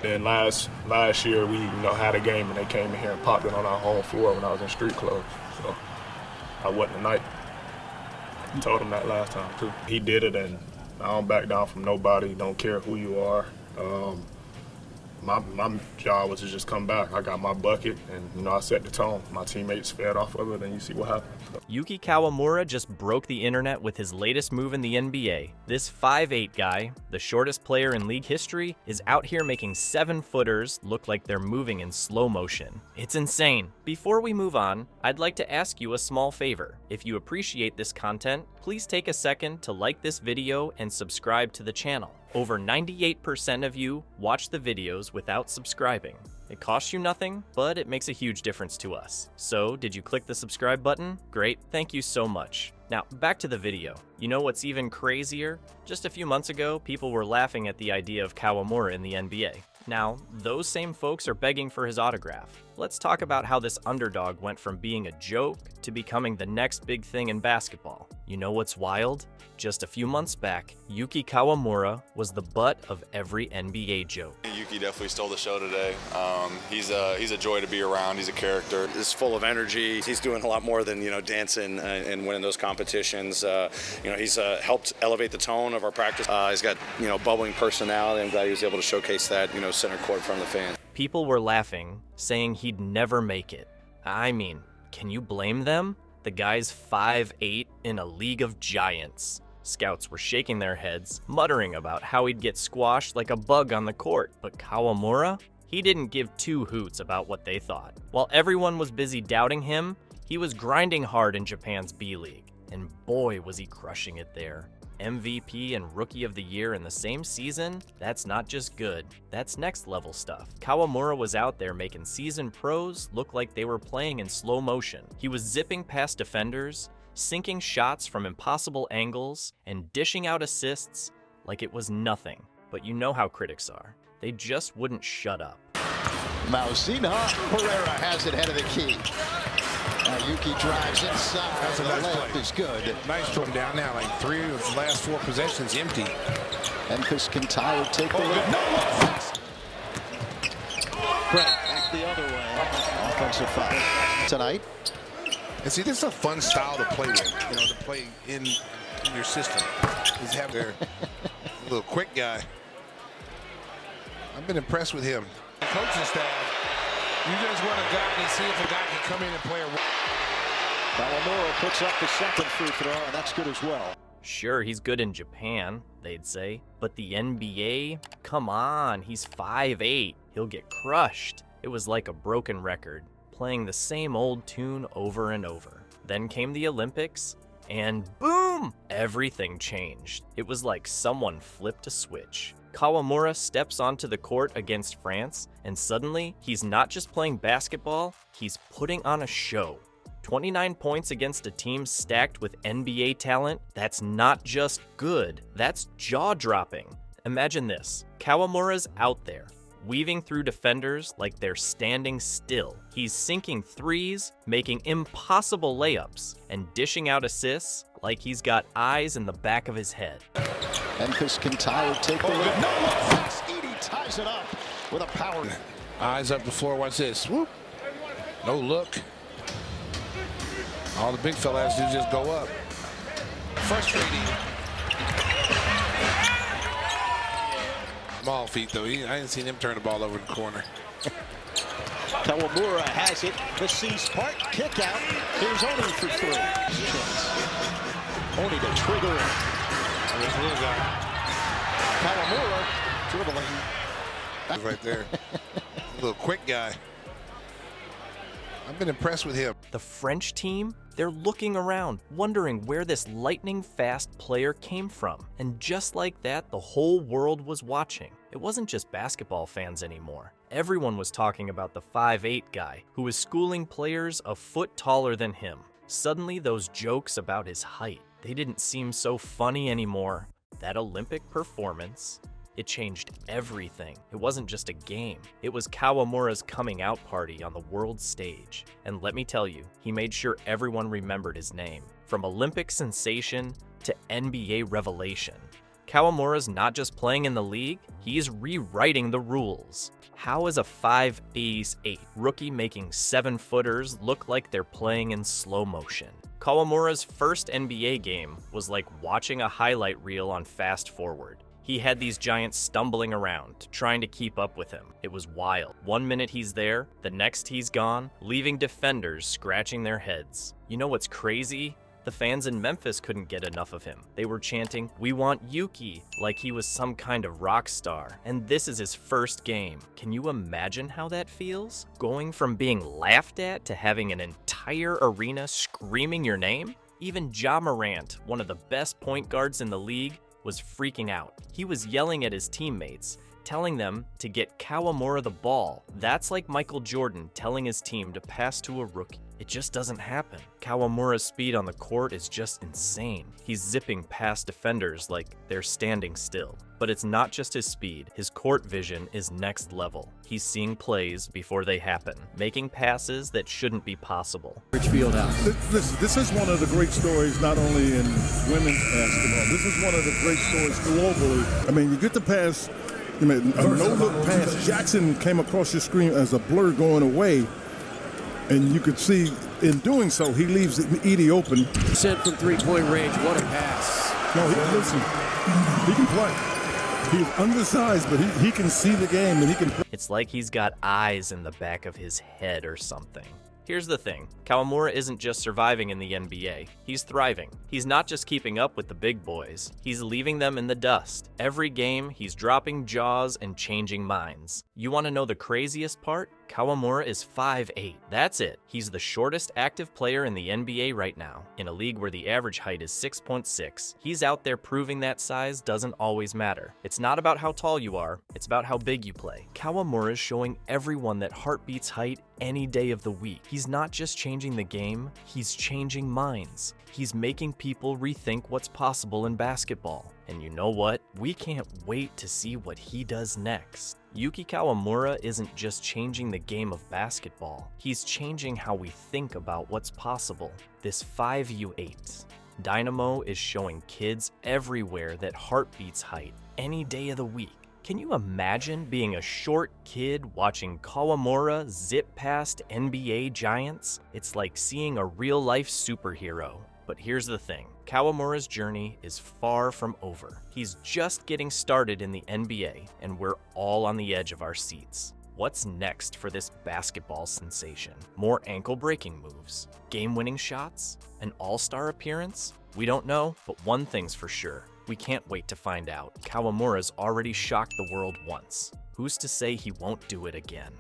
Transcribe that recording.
And last year we had a game and they came in here and popped it on our home floor when I was in street clothes. So I wasn't the night. I told him that last time too. He did it, and I don't back down from nobody. Don't care who you are. My job was to just come back. I got my bucket, and I set the tone. My teammates fed off of it, and you see what happened. Yuki Kawamura just broke the internet with his latest move in the NBA. This 5'8" guy, the shortest player in league history, is out here making 7-footers look like they're moving in slow motion. It's insane. Before we move on, I'd like to ask you a small favor. If you appreciate this content, please take a second to like this video and subscribe to the channel. Over 98% of you watch the videos without subscribing. It costs you nothing, but it makes a huge difference to us. So, did you click the subscribe button? Great, thank you so much. Now, back to the video. You know what's even crazier? Just a few months ago, people were laughing at the idea of Kawamura in the NBA. Now, those same folks are begging for his autograph. Let's talk about how this underdog went from being a joke to becoming the next big thing in basketball. You know what's wild? Just a few months back, Yuki Kawamura was the butt of every NBA joke. Yuki definitely stole the show today. He's a joy to be around. He's a character. He's full of energy. He's doing a lot more than dancing and winning those competitions. He's helped elevate the tone of our practice. He's got bubbling personality. I'm glad he was able to showcase that center court in front of the fans. People were laughing, saying he'd never make it. I mean, can you blame them? The guy's 5'8" in a league of giants. Scouts were shaking their heads, muttering about how he'd get squashed like a bug on the court. But Kawamura? He didn't give two hoots about what they thought. While everyone was busy doubting him, he was grinding hard in Japan's B-League. And boy, was he crushing it there. MVP and Rookie of the Year in the same season? That's not just good, that's next level stuff. Kawamura was out there making seasoned pros look like they were playing in slow motion. He was zipping past defenders, sinking shots from impossible angles, and dishing out assists like it was nothing. But you know how critics are. They just wouldn't shut up. Mausina Pereira has it head of the key. Yuki drives inside. That's a nice layup play. Is good. Nice from down now, like 3 of his last 4 possessions empty. Memphis can tie or take the lead. Back the other way. Offensive foul tonight. And see, this is a fun style to play with. To play in your system. Is have their little quick guy. I've been impressed with him. The coaching staff. You just want a guy to see if a guy can come in and play a role. Kawamura puts up the second free throw, and that's good as well. Sure, he's good in Japan, they'd say, but the NBA? Come on, he's 5'8". He'll get crushed. It was like a broken record, playing the same old tune over and over. Then came the Olympics, and boom! Everything changed. It was like someone flipped a switch. Kawamura steps onto the court against France, and suddenly, he's not just playing basketball, he's putting on a show. 29 points against a team stacked with NBA talent, that's not just good, that's jaw-dropping. Imagine this, Kawamura's out there, weaving through defenders like they're standing still. He's sinking threes, making impossible layups, and dishing out assists like he's got eyes in the back of his head. Memphis can tie or take the lead. Edie ties it up with a power. Eyes up the floor. Watch this. Whoop. No look. All the big fellas do is just go up. Frustrating. Small feet, though. I didn't see him turn the ball over the corner. Kawamura has it. The C-Spark kick out. Here's Oni for 3. Oni to trigger it. There's a little guy. Kawamura dribbling. Right there. A little quick guy. I've been impressed with him. The French team? They're looking around, wondering where this lightning-fast player came from. And just like that, the whole world was watching. It wasn't just basketball fans anymore. Everyone was talking about the 5'8" guy who was schooling players a foot taller than him. Suddenly, those jokes about his height, they didn't seem so funny anymore. That Olympic performance, it changed everything. It wasn't just a game. It was Kawamura's coming out party on the world stage. And let me tell you, he made sure everyone remembered his name. From Olympic sensation to NBA revelation, Kawamura's not just playing in the league, he's rewriting the rules. How is a 5'8" rookie making 7-footers look like they're playing in slow motion? Kawamura's first NBA game was like watching a highlight reel on fast forward. He had these giants stumbling around, trying to keep up with him. It was wild. 1 minute he's there, the next he's gone, leaving defenders scratching their heads. You know what's crazy? The fans in Memphis couldn't get enough of him. They were chanting, "We want Yuki," like he was some kind of rock star. And this is his first game. Can you imagine how that feels? Going from being laughed at to having an entire arena screaming your name? Even Ja Morant, one of the best point guards in the league, was freaking out. He was yelling at his teammates, telling them to get Kawamura the ball. That's like Michael Jordan telling his team to pass to a rookie. It just doesn't happen. Kawamura's speed on the court is just insane. He's zipping past defenders like they're standing still. But it's not just his speed. His court vision is next level. He's seeing plays before they happen, making passes that shouldn't be possible. Field out. This is one of the great stories, not only in women's basketball. This is one of the great stories globally. I mean, you get the pass, a no-look pass. Jackson came across your screen as a blur going away, and you could see in doing so, he leaves Edie open. Sent from three-point range. What a pass. No, listen, he can play. He's undersized, but he can see the game and he can play. It's like he's got eyes in the back of his head or something. Here's the thing, Kawamura isn't just surviving in the NBA, he's thriving. He's not just keeping up with the big boys, he's leaving them in the dust. Every game, he's dropping jaws and changing minds. You want to know the craziest part? Kawamura is 5'8". That's it. He's the shortest active player in the NBA right now. In a league where the average height is 6'6", he's out there proving that size doesn't always matter. It's not about how tall you are, it's about how big you play. Kawamura is showing everyone that heart beats height any day of the week. He's not just changing the game, he's changing minds. He's making people rethink what's possible in basketball. And you know what? We can't wait to see what he does next. Yuki Kawamura isn't just changing the game of basketball, he's changing how we think about what's possible. This 5'8" dynamo is showing kids everywhere that heart beats height any day of the week. Can you imagine being a short kid watching Kawamura zip past NBA giants? It's like seeing a real-life superhero. But here's the thing, Kawamura's journey is far from over. He's just getting started in the NBA, and we're all on the edge of our seats. What's next for this basketball sensation? More ankle-breaking moves? Game-winning shots? An all-star appearance? We don't know, but one thing's for sure. We can't wait to find out. Kawamura's already shocked the world once. Who's to say he won't do it again?